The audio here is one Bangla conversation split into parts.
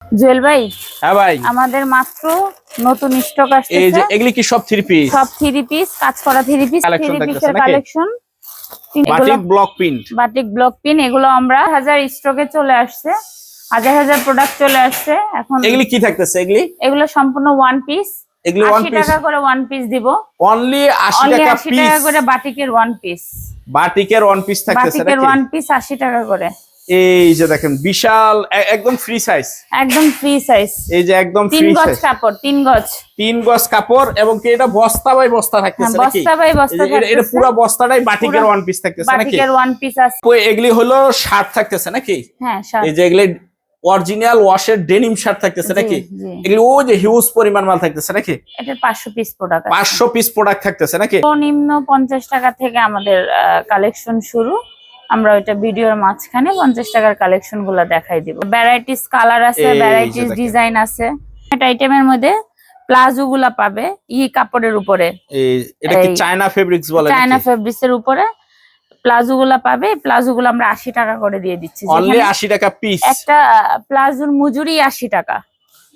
জুয়েল ভাই, হ্যাঁ ভাই, আমাদের মাত্র নতুন স্টক আসছে। এই যে এগুলি কি সব 3 পিস? সব 3 পিস, কাজ করা 3 পিস, কালেকশন 3 দেখতেছেন পিসের নাকি? Collection. Batik block print, batik block print, এগুলো আমরা হাজার স্টকে চলে আসছে, হাজার হাজার প্রোডাক্ট চলে আসছে এখন। এগুলি কি থাকতেছে? এগুলো সম্পূর্ণ ওয়ান পিস। এগুলি ওয়ান 80 পিস, টাকা করে ওয়ান পিস দিব। অনলি 80 অনলি টাকা 80 পিস। টাকা করে বাটিকের ওয়ান পিস। বাটিকের ওয়ান পিস থাকতেছে বাটিকের নাকি? ওয়ান পিস 80 টাকা করে। এই যে দেখেন বিশাল, একদম ফ্রি সাইজ, একদম ফ্রি সাইজ। এই যে একদম 3 ফ্রি গজ সাইজ, কাপড়, 3 গজ, 3 গজ কাপড়। এবং কি এটা বস্তা বাই বস্তা থাকতেছে নাকি? বস্তা বাই বস্তা এটা থাকতেছে। পুরো বস্তাটাই বাটিকের ওয়ান পিস থাকতেছে নাকি? বাটিকের ওয়ান পিস আছে। এগুলি হলো শার্ট থাকতেছে নাকি? হ্যাঁ, শার্ট। এই যে এগুলি অরিজিনাল ওয়াশের ডেনিম শার্ট থাকতেছে নাকি? জি। এগুলি ওই যে হিউজ পরিমাণ মাল থাকতেছে নাকি? এটা 500 পিস প্রোডাক্ট আছে। 500 পিস প্রোডাক্ট থাকতেছে নাকি? নিম্ন 50 টাকা থেকে আমাদের কালেকশন শুরু। আমরা ওইটা ভিডিওর মাঝখানে 50 টাকার কালেকশন গুলো দেখাই দিব। ভ্যারাইটিস কালার আছে, ভ্যারাইটিস ডিজাইন আছে। এটা আইটেমের মধ্যে প্লাজো গুলা পাবে কাপড়ের উপরে। এটা কি চায়না ফেব্রিক্স বলে? চায়না ফেব্রিক্স এর উপরে প্লাজো গুলা পাবে। প্লাজো গুলো আমরা 80 টাকা করে দিয়ে দিচ্ছি। অনলি 80 টাকা পিস। একটা প্লাজোর মজুরি 80 টাকা।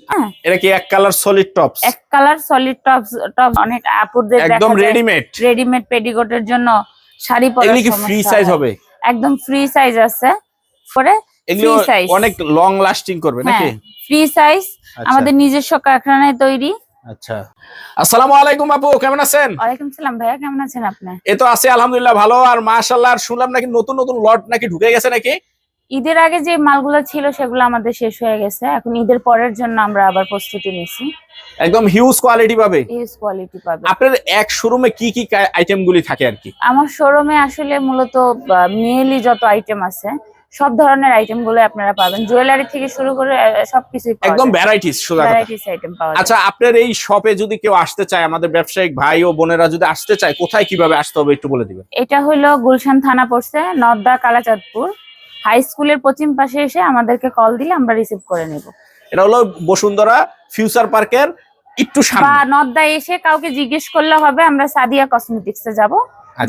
হ্যাঁ, এটা কি এক কালার সলিড টপস? এক কালার সলিড টপস। অনেক আপুদের একদম রেডিমেড। রেডিমেড পেটিকোটের জন্য শাড়ি পরার এগুলি কি ফ্রি সাইজ হবে? একদম ফ্রি সাইজ আছে। পরে এগুলি অনেক লং লাস্টিং করবে নাকি? ফ্রি সাইজ, আমাদের নিজস্ব কারখানায় তৈরি। আচ্ছা, আসসালামু আলাইকুম আপু, কেমন আছেন? ওয়ালাইকুম সালাম ভাইয়া, কেমন আছেন আপনি? এই তো আছি আলহামদুলিল্লাহ ভালো। আর মাশাআল্লাহ, আর শুনলাম নাকি নতুন নতুন লট নাকি ঢুকে গেছে নাকি? ঈদের আগে যে মালগুলো ছিল সেগুলো আমাদের শেষ হয়ে গেছে। এখন ঈদের পরের জন্য আমরা আবার প্রস্তুতি নিছি। একদম হিউজ কোয়ালিটি পাবে। হিউজ কোয়ালিটি পাবে। আপনার এক শোরুমে কি কি আইটেম গুলি থাকে আর কি? আমার শোরুমে আসলে মূলত মেয়েলি যত আইটেম আছে সব ধরনের আইটেম গুলো আপনারা পাবেন। জুয়েলারি থেকে শুরু করে সবকিছু একদম ভ্যারাইটিস, সোজা কথা। ভ্যারাইটিস আইটেম পাওয়া যায়। আচ্ছা, আপনার এই শপে যদি কেউ আসতে চায়, আমাদের ব্যবসায়িক ভাই ও বোনেরা যদি আসতে চায়, কোথায় কিভাবে আসতে হবে একটু বলে দিবেন। এটা হলো গুলশান থানা পড়ছে, নওদা কালাচাঁদপুর হাই স্কুলের পশ্চিম পাশে এসে আমাদেরকে কল দিলে আমরা রিসিভ করে নেব। এটা হলো বসুন্ধরা ফিউচার পার্কের একটু বা সামনে। নওদা এসে কাউকে জিজ্ঞেস করলে হবে, আমরা সাদিয়া কসমেটিক্সে যাব,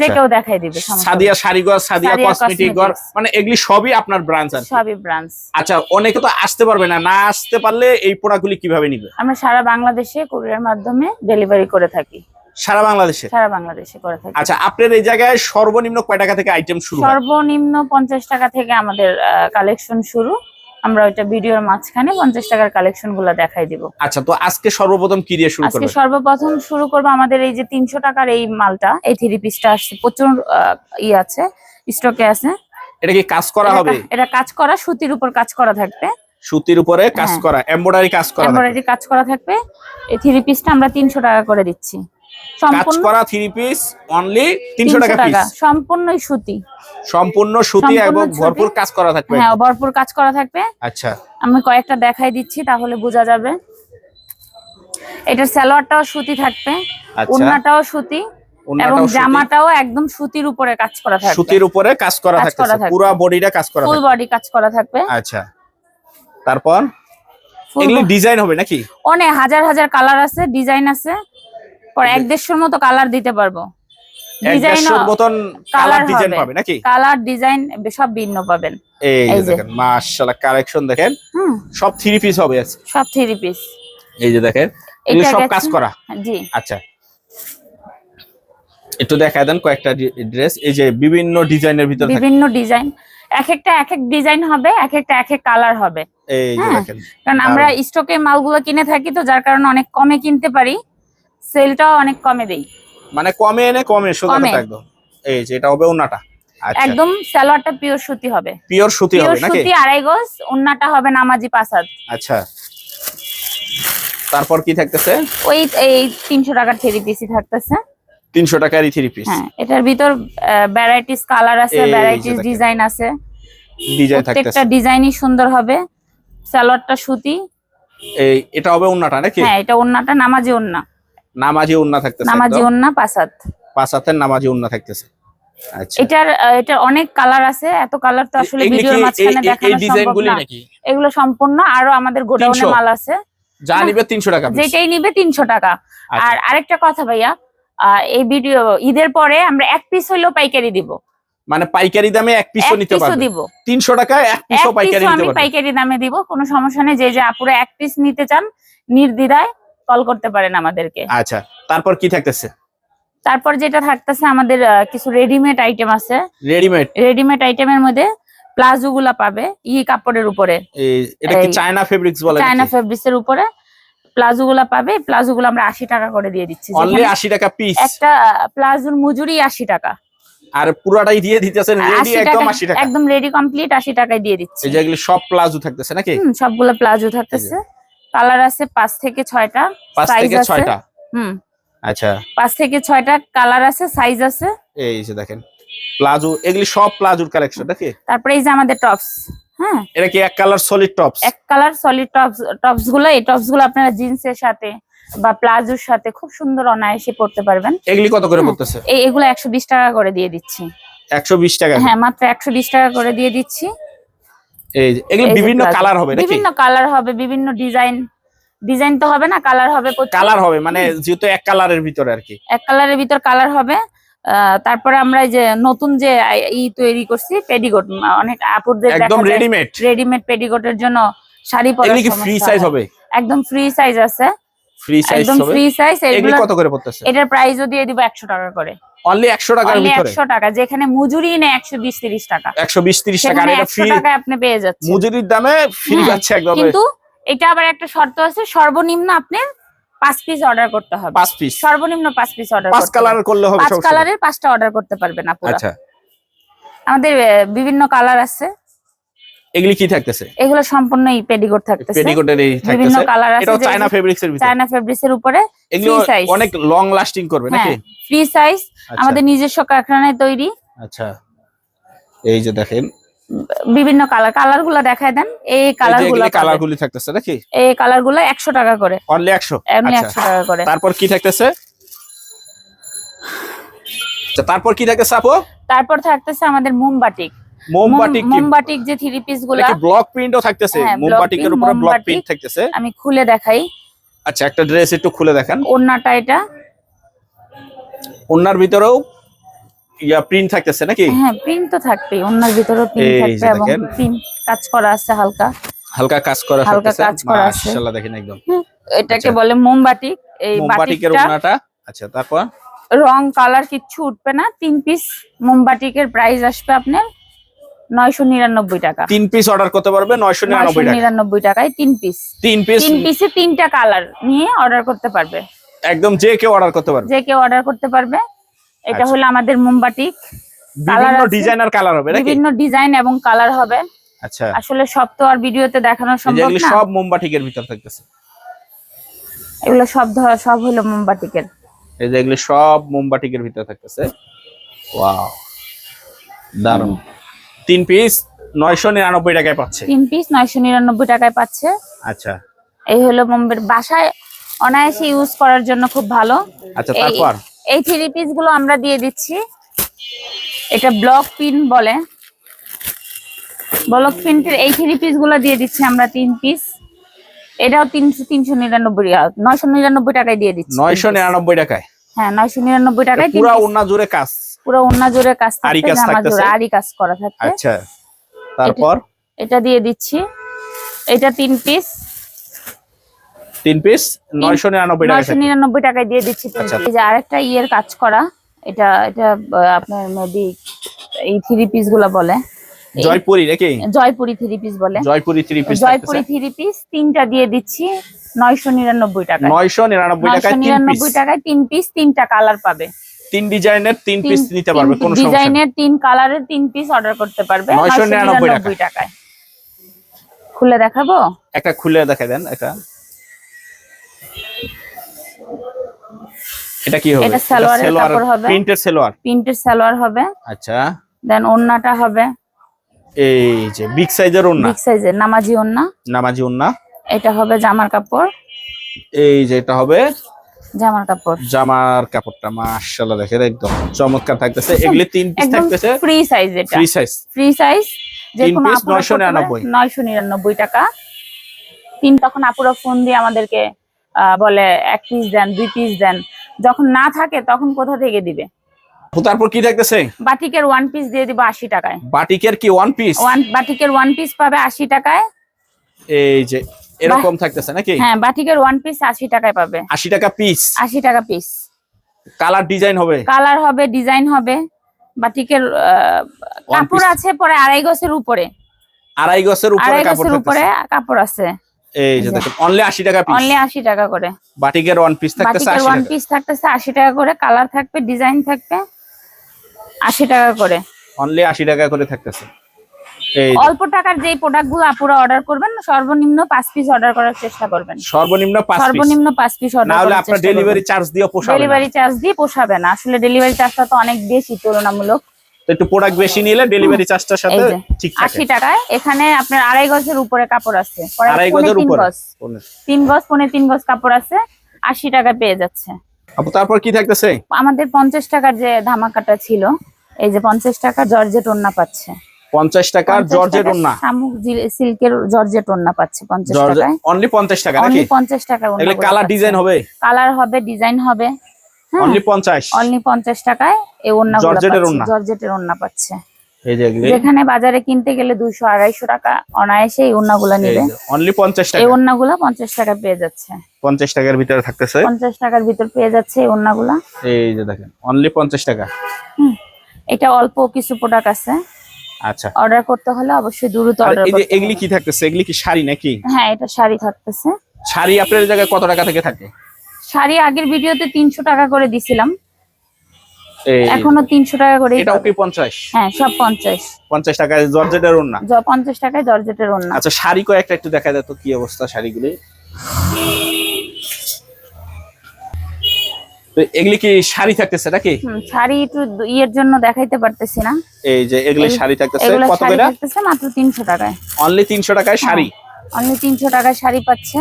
যে কেউ দেখাই দিবে। সাদিয়া শাড়িঘর, সাদিয়া কসমেটিক ঘর, মানে এগুলি সবই আপনার ব্রাঞ্চ আছে? সবই ব্রাঞ্চ। আচ্ছা, অনেকে তো আসতে পারবে না, না আসতে পারলে এই প্রোডাক্টগুলি কিভাবে নিবে? আমরা সারা বাংলাদেশে কুরিয়ার মাধ্যমে ডেলিভারি করে থাকি। সারা বাংলাদেশে? সারা বাংলাদেশে করে থাকি। আচ্ছা, আপনার এই জায়গায় সর্বনিম্ন কয় টাকা থেকে আইটেম শুরু হয়? সর্বনিম্ন 50 টাকা থেকে আমাদের কালেকশন শুরু। আমরা ওইটা ভিডিওর মাঝখানে 50 টাকার কালেকশন গুলো দেখাই দিব। আচ্ছা, তো আজকে সর্বপ্রথম কি দিয়ে শুরু করব? আজকে সর্বপ্রথম শুরু করব আমাদের এই যে 300 টাকার এই মালটা, এই 3 পিসটা আসছে, প্রচুর আছে, স্টকে আছে। এটা কি কাজ করা হবে? এটা কাজ করা, সুতির উপর কাজ করা থাকবে। সুতির উপরে কাজ করা, এমব্রয়ডারি কাজ করা, এমব্রয়ডারি কাজ করা থাকবে। এই 3 পিসটা আমরা 300 টাকা করে দিচ্ছি। কাজ করা 3 পিস অনলি 300 টাকা পিস। সম্পূর্ণই সুতি। সম্পূর্ণ সুতি এবং ভরপুর কাজ করা থাকবে। হ্যাঁ, ভরপুর কাজ করা থাকবে। আচ্ছা, আমি কয়েকটা দেখাই দিচ্ছি তাহলে বোঝা যাবে। এটার সালোয়ারটাও সুতি থাকবে, ওড়নাটাও সুতি, এবং জামাটাও একদম সুতির উপরে কাজ করা থাকবে। সুতির উপরে কাজ করা থাকবে, পুরো বডিটা কাজ করা থাকবে, ফুল বডি কাজ করা থাকবে। আচ্ছা, তারপর এগুলি ডিজাইন হবে নাকি? অনেক হাজার হাজার কালার আছে, ডিজাইন আছে। পর 1-150 মতো কালার দিতে পারবো। ডিজাইনের মতন কালার ডিজাইন পাবে নাকি? কালার ডিজাইন সব ভিন্ন পাবেন। এই দেখেন মাশাআল্লাহ, কালেকশন দেখেন, সব 3 পিস হবে আজকে, সব 3 পিস। এই যে দেখেন, এগুলো সব কাজ করা। জি, আচ্ছা, একটু দেখায় দেন কয়েকটা ড্রেস। এই যে বিভিন্ন ডিজাইনের ভিতর বিভিন্ন ডিজাইন, এক একটা এক এক ডিজাইন হবে, এক একটা এক এক কালার হবে। এই যে দেখেন, কারণ আমরা স্টকে মালগুলো কিনে থাকি, তো যার কারণে অনেক কমে কিনতে পারি, সেলটাও অনেক কমে দেই। মানে কমে এনে কমে, সোজা কথা একদম। এই যে এটা হবে ওন্নাটা, একদম সালোয়ারটা পিওর সুতি হবে। পিওর সুতি হবে নাকি? সুতি 2.5 গজ, ওন্নাটা হবে নামাজি 5 হাত। আচ্ছা, তারপর কি থাকতেছে? ওই এই 300 টাকার 3 পিসই থাকতেছে। 300 টাকারই 3 পিস। হ্যাঁ, এটার ভিতর ভ্যারাইটিস কালার আছে, ভ্যারাইটিস ডিজাইন আছে। ডিজাইন থাকতেছে, প্রত্যেকটা ডিজাইনই সুন্দর হবে। সালোয়ারটা সুতি। এই এটা হবে ওন্নাটা নাকি? হ্যাঁ, এটা ওন্নাটা নামাজি ওন্না। নামাজি ওন্না থাকতেছে, নামাজি ওন্না 5 হাত। 5 হাতের নামাজি ওন্না থাকতেছে। আচ্ছা, এটার অনেক কালার আছে, এত কালার তো আসলে ভিডিওর মাঝখানে দেখানো সম্ভব না। এগুলো সম্পূর্ণ আরো আমাদের গোডাউনে মাল আছে। যা নিবে 300 টাকা, যেটাই নিবে 300 টাকা। আর আরেকটা কথা ভাইয়া, এই ভিডিও ঈদের পরে আমরা 1 পিস হইলেও পাইকারি দিব। মানে পাইকারি দামে এক পিসও নিতে পারবে, দিব 300 টাকায় এক পিসও পাইকারি নিতে আমি পারবে। পাইকারি দামে দিব, কোনো সমস্যা নেই। যে আপুরা এক পিস নিতে চান নির্দ্বিধায় কল করতে পারেন আমাদেরকে। আচ্ছা, তারপর কি থাকতেছে? তারপর যেটা থাকতেছে আমাদের কিছু রেডিমেড আইটেম আছে। রেডিমেড আইটেমের মধ্যে প্লাজো গুলা পাবে কাপড়ের উপরে। এটা কি চায়না ফেব্রিক্স বলে? চায়না ফেব্রিক্স এর উপরে প্লাজো গুলা পাবে। প্লাজো গুলো আমরা 80 টাকা করে দিয়ে দিচ্ছি। অনলি 80 টাকা পিস। একটা প্লাজোর মজুরি 80 টাকা। আর পুরোটাই দিয়ে দিতেছেন রেডি, একদম 80 টাকা, একদম রেডি কমপ্লিট 80 টাকায় দিয়ে দিচ্ছি। এই যেগুলো সব প্লাজো থাকতেছে নাকি? সবগুলো প্লাজো থাকতেছে। কালার আছে 5 থেকে 6টা, 5 থেকে 6টা। আচ্ছা, 5 থেকে 6টা কালার আছে, সাইজ আছে। এই যে দেখেন প্লাজো, এগুলি সব প্লাজোর কালেকশন নাকি? তারপরে এই যে আমাদের টপস। হ্যাঁ, এটা কি এক কালার সলিড টপস? এক কালার সলিড টপস গুলো, এই টপস গুলো আপনারা জিন্সের সাথে বা প্লাজোর সাথে খুব সুন্দর অনায়াসে পড়তে পারবেন। এগুলি কত করে পড়তেছে? এগুলো 120 টাকা করে দিয়ে দিচ্ছি। 120 টাকা? হ্যাঁ, মাত্র 120 টাকা করে দিয়ে দিচ্ছি। এই যে এগুলো বিভিন্ন কালার হবে নাকি? বিভিন্ন কালার হবে, বিভিন্ন ডিজাইন তো হবে না, কালার হবে। কালার হবে মানে যেহেতু এক কালারের ভিতরে আর কি, এক কালারের ভিতর কালার হবে। তারপরে আমরা এই যে নতুন যে তৈরি করছি পেডিকোট, অনেক আপুদের একদম রেডিমেড পেডিকোটের জন্য শাড়ি পরার এগুলি কি ফ্রি সাইজ হবে? একদম ফ্রি সাইজ আছে, ফ্রি সাইজ একদম হবে। Free size. এগুলি কত করে পড়তেছে? এটার প্রাইসও দিয়ে দিব 100 টাকা করে। অনলি 100 টাকার ভিতরে? 100 টাকা, যেখানে মজুরি নেই 120-30 টাকা। 120-30 টাকা, আর এটা ফ্রি টাকায় আপনি পেয়ে যাচ্ছেন। মজুরির দামে ফ্রি পাচ্ছে একদম। কিন্তু এটা আবার একটা শর্ত আছে, সর্বনিম্ন আপনি 5 পিস অর্ডার করতে হবে। 5 পিস, সর্বনিম্ন 5 পিস অর্ডার করতে হবে। 5 কালার করলে হবে? 5 কালারের 5টা অর্ডার করতে পারবেন আপুরা। আচ্ছা, আমাদের বিভিন্ন কালার আছে। এগুলি কি থাকতেছে? এগুলো সম্পূর্ণ পেডিকোট থাকতেছে। পেডিকোটের এই থাকতেছে, বিভিন্ন কালার আছে। এটা চায়না ফেব্রিক্স এর ভিতরে, চায়না ফেব্রিক্স এর উপরে এগুলো অনেক লং লাস্টিং করবে নাকি? ফ্রি সাইজ, আমাদের নিজস্ব কারখানায় তৈরি। আচ্ছা, এই যে দেখেন বিভিন্ন কালারগুলো দেখায় দেন। এই কালারগুলো থাকতেছে নাকি? এই কালারগুলো 100 টাকা করে, অনলি 100? এমনি 100 টাকা করে। তারপর কি থাকতেছে? তারপর কি থাকতেছে আপু? তারপর থাকতেছে আমাদের মোমবাটিক যে 3 পিস গুলো, এটা ব্লক প্রিন্টও থাকতেছে। মোমবাটিকের উপরে ব্লক প্রিন্ট থাকতেছে। আমি খুলে দেখাই। আচ্ছা, একটা ড্রেস একটু খুলে দেখান। ওন্নাটা, এটা ওন্নার ভিতরেও প্রিন্ট থাকতেছে নাকি? হ্যাঁ, প্রিন্ট তো থাকবেই, ওন্নার ভিতরেও প্রিন্ট থাকবে এবং প্রিন্ট কাজ করা আছে, হালকা কাজ করা আছে। মাশাআল্লাহ, দেখেন একদম এটাকে বলে মোমবাটিক। এই মোমবাটিকের ওন্নাটা। আচ্ছা, তারপর রং কালার কিচ্ছু উঠবে না। 3 পিস মোমবাটিকের প্রাইস আসবে আপনার 999 টাকা। 3 পিস অর্ডার করতে পারবে 999 টাকায়। 3 পিসে 3টা কালার নিয়ে অর্ডার করতে পারবে। একদম যে কেউ অর্ডার করতে পারবে। এটা হলো আমাদের মোমবাটিক। বিভিন্ন ডিজাইনার কালার হবে নাকি? বিভিন্ন ডিজাইন এবং কালার হবে। আচ্ছা, আসলে সব তো আর ভিডিওতে দেখানো সম্ভব না। সব মোমবাটিকের ভিতর থাকতেছে। এগুলো সব হলো মোমবাটিকের। এই যে এগুলো সব মোমবাটিকের ভিতর থাকতেছে। ওয়াও, দারুণ। 3 পিস 999 টাকায় পাচ্ছে। 3 পিস 999 টাকায় পাচ্ছে। আচ্ছা, এই হলো বাসায় অনায়াসে ইউজ করার জন্য খুব ভালো। আচ্ছা, তারপর এই 3 পিস গুলো আমরা দিয়ে দিচ্ছি। এটা ব্লক প্রিন্ট বলে। ব্লক প্রিন্টের এই 3 পিস গুলো দিয়ে দিচ্ছি আমরা 3 পিস। এটাও 999 টাকায় দিয়ে দিচ্ছি। 999 টাকায়? হ্যাঁ, 999 টাকায়। পুরো ওন্না জুড়ে কাজ? পুরো ওন্না জুড়ে কাজ থাকবে, জামা জুড়ে আরি কাজ করা থাকবে। আচ্ছা, তারপর এটা দিয়ে দিচ্ছি। এটা 3 পিস 999 টাকায় দিয়ে দিচ্ছি। এই যে আরেকটা কাজ করা, এটা আপনার মেবি এই 3 পিস গুলা বলে জয়পুরি নাকি? জয়পুরি 3 পিস বলে। জয়পুরি 3 পিস 3টা দিয়ে দিচ্ছি 999 টাকায়। 999 টাকায় 3 পিস, 3টা কালার পাবে। 3 ডিজাইনের 3 পিস নিতে পারবে, কোনো সমস্যা নেই। ডিজাইনের 3 কালারের 3 পিস অর্ডার করতে পারবে 999 টাকায়। খুলে দেখাবো? একটা খুলে দেখাই দেন। এটা কি হবে? এটা সালোয়ারের কাপড় হবে, প্রিন্টের সালোয়ার হবে। আচ্ছা, দেন ওন্নাটা হবে এই যে বিগ সাইজের ওন্না, নামাজি ওন্না। এটা হবে জামার কাপড়। এই যে এটা হবে জামার কাপড়টা মাশাআল্লাহ, দেখেন একদম চমৎকার থাকতেছে। এগুলি 3 পিস থাকতেছে, ফ্রি সাইজ। এটা ফ্রি সাইজ, যে কোনো 999 টাকা। তখন আপুরা ফোন দিয়ে আমাদেরকে বলে 1 পিস দেন, 2 পিস দেন। যখন না থাকে তখন কোথা থেকে দিবে? তারপর কি থাকতেছে? বাটিকের ওয়ান পিস দিয়ে দিব 80 টাকায়। বাটিকের কি ওয়ান পিস? বাটিকের ওয়ান পিস পাবে 80 টাকায়। এই যে এরকম থাকতেছে নাকি? হ্যাঁ, বাটিকের ওয়ান পিস 80 টাকায় পাবে। 80 টাকা পিস। 80 টাকা পিস। কালার ডিজাইন হবে? কালার হবে, ডিজাইন হবে। বাটিকের কাপড় আছে পরে 2.5 গজের উপরে। 2.5 গজের উপরে কাপড় উপরে কাপড় আছে। এই যে দেখেন অনলি 80 টাকা পিস। অনলি 80 টাকা করে। বাটিকের ওয়ান পিস থাকতেছে 80 টাকা। বাটিকের ওয়ান পিস থাকতেছে 80 টাকা করে। কালার থাকবে, ডিজাইন থাকবে 80 টাকা করে। অনলি 80 টাকা করে থাকতেছে। এই অল্প টাকার যেই প্রোডাক্টগুলো আপুরা অর্ডার করবেন সর্বনিম্ন 5 পিস অর্ডার করার চেষ্টা করবেন। সর্বনিম্ন 5 পিস। সর্বনিম্ন 5 পিস অর্ডার না হলে আপনার ডেলিভারি চার্জ দিয়ে পোষাবে না। ডেলিভারি চার্জ দিয়ে পোষাবে না। আসলে ডেলিভারি চার্জটা তো অনেক বেশি তুলনামূলক। তো একটু প্রোডাক্ট বেশি নিলে ডেলিভারি চার্জটার সাথে ঠিক থাকে। 80 টাকায় এখানে আপনার 2.5 গজের উপরে কাপড় আছে। 2.5 গজের উপরে 3 গজ, 3 গজ কাপড় আছে। 80 টাকা পেয়ে যাচ্ছে। আপু তারপর কি থাকতেছে? আমাদের 50 টাকার যে ধামাকাটা ছিল, এই যে 50 টাকা জর্জেট ওড়না পাচ্ছে। 50 টাকার জর্জেট ওড়না, শামুক সিল্কের জর্জেট ওড়না পাচ্ছে 50 টাকায়। অনলি 50 টাকা নাকি? অনলি 50 টাকা ওড়না। এগুলো কালার ডিজাইন হবে? কালার হবে, ডিজাইন হবে। অনলি 50। অনলি 50 টাকায় এই ওড়নাগুলো পাচ্ছে। জর্জেটের ওড়না পাচ্ছে। এই যে যেখানে বাজারে কিনতে গেলে 200-250 টাকা অনায়াসে এই ওড়নাগুলো নেবে। অনলি 50 টাকা। এই ওড়নাগুলো 50 টাকা পেয়ে যাচ্ছে। 50 টাকার ভিতরে থাকতেছে। 50 টাকার ভিতর পেয়ে যাচ্ছে এই ওড়নাগুলো। এই যে দেখেন অনলি 50 টাকা। এটা অল্প কিছু প্রোডাক্ট আছে। আচ্ছা, অর্ডার করতে হলে অবশ্যই দ্রুত অর্ডার করতে হবে। এগুলি কি থাকতেছে? এগুলি কি শাড়ি নাকি? হ্যাঁ, এটা শাড়ি থাকতেছে। শাড়ি আপনার জায়গায় কত টাকা থেকে থাকে? শাড়ি আগের ভিডিওতে 300 টাকা করে দিছিলাম, এখনো 300 টাকা করে। এটাও কি 50? হ্যাঁ, সব 50। 50 টাকায় জর্জেটের ওড়না। 50 টাকায় জর্জেটের ওড়না। আচ্ছা, শাড়ি কয়েকটা একটু দেখা যায় তো কি অবস্থা শাড়িগুলি। তো এগুলি কি শাড়ি থাকতেছে নাকি? শাড়ি একটু ইয়ের জন্য দেখাইতে পারতেছি না। এই যে এগুলি শাড়ি থাকতেছে কত করে? থাকতেছে মাত্র 300 টাকায়। অনলি 300 টাকায় শাড়ি। অনলি 300 টাকায় শাড়ি পাচ্ছে।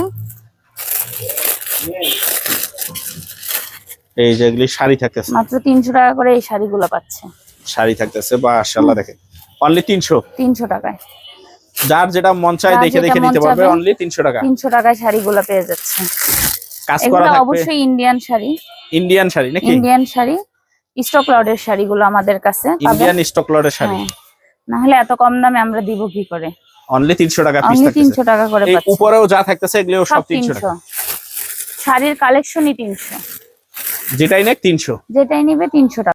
এই যে এগুলি শাড়ি থাকতেছে মাত্র 300 টাকা করে এই শাড়িগুলো পাচ্ছে। শাড়ি থাকতেছে মাশাআল্লাহ, দেখেন অনলি 300 টাকায়। যার যেটা মন চায় দেখে দেখে নিতে পারবে। অনলি 300 টাকা। 300 টাকায় শাড়িগুলো পেয়ে যাচ্ছে। কাজ করা থাকবে। অবশ্যই ইন্ডিয়ান শাড়ি। ইন্ডিয়ান শাড়ি নাকি? ইন্ডিয়ান শাড়ি, স্টক লটের শাড়িগুলো আমাদের কাছে পাবেন। ইন্ডিয়ান স্টক লটের শাড়ি। না হলে এত কম দামে আমরা দিব কি করে? অনলি 300 টাকা পিস অনলি থাকতেছে। 300 টাকা করে এই পাচ্ছেন। উপরেও যা থাকতেছে এগুলো সব 300 টাকা। শাড়ির কালেকশনই 300। যেটাই নেক 300। যেটাই নিবে 300 টাকা।